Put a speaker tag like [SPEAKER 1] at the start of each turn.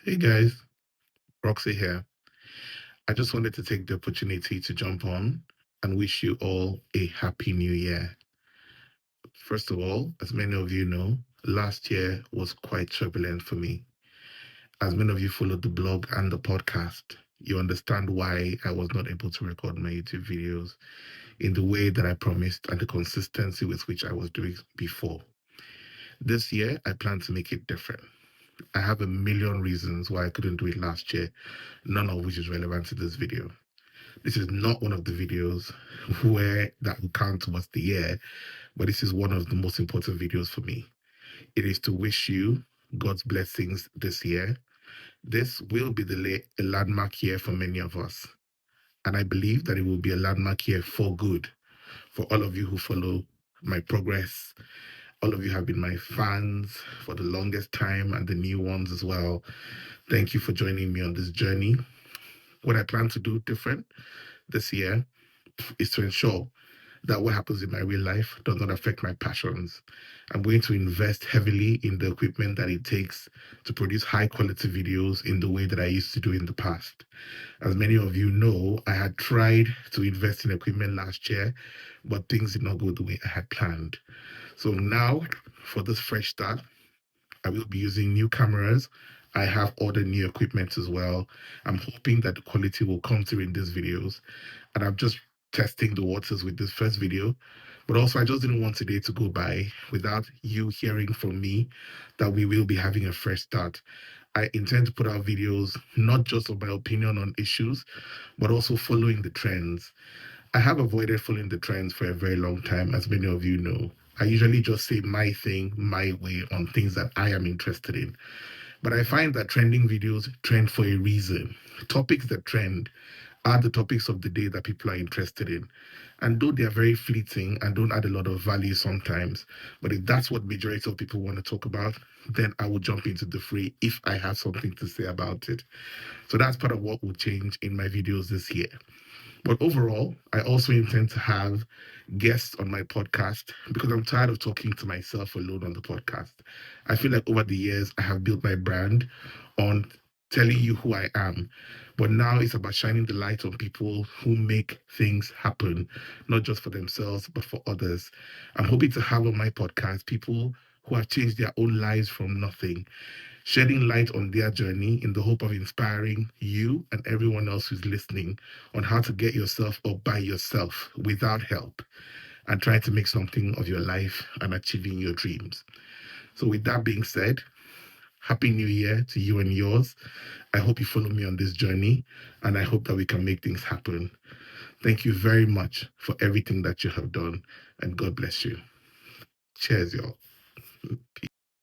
[SPEAKER 1] Hey guys, Roxy here. I just wanted to take the opportunity to jump on and wish you all a happy new year. First of all, as many of you know, last year was quite turbulent for me. As many of you followed the blog and the podcast, you understand why I was not able to record my YouTube videos in the way that I promised and the consistency with which I was doing before. This year, I plan to make it different. I have a million reasons why I couldn't do it last year, none of which is relevant to this video. This is not one of the videos where that will count towards the year, but this is one of the most important videos for me. It is to wish you God's blessings this year. This will be a landmark year for many of us. And I believe that it will be a landmark year for good for all of you who follow my progress. All of you have been my fans for the longest time and the new ones as well. Thank you for joining me on this journey. What I plan to do different this year is to ensure that what happens in my real life does not affect my passions. I'm going to invest heavily in the equipment that it takes to produce high quality videos in the way that I used to do in the past. As many of you know, I had tried to invest in equipment last year, but things did not go the way I had planned. So now, for this fresh start, I will be using new cameras. I have ordered new equipment as well. I'm hoping that the quality will come through in these videos. And I'm just testing the waters with this first video. But also, I just didn't want today to go by without you hearing from me that we will be having a fresh start. I intend to put out videos not just of my opinion on issues, but also following the trends. I have avoided following the trends for a very long time, as many of you know. I usually just say my thing, my way on things that I am interested in. But I find that trending videos trend for a reason. Topics that trend are the topics of the day that people are interested in. And though they are very fleeting and don't add a lot of value sometimes, but if that's what majority of people want to talk about, then I will jump into the fray if I have something to say about it. So that's part of what will change in my videos this year. But overall, I also intend to have guests on my podcast because I'm tired of talking to myself alone on the podcast. I feel like over the years, I have built my brand on telling you who I am. But now it's about shining the light on people who make things happen, not just for themselves, but for others. I'm hoping to have on my podcast people who have changed their own lives from nothing, shedding light on their journey in the hope of inspiring you and everyone else who's listening on how to get yourself up by yourself without help and try to make something of your life and achieving your dreams. So, with that being said, Happy New Year to you and yours. I hope you follow me on this journey and I hope that we can make things happen. Thank you very much for everything that you have done and God bless you. Cheers, y'all.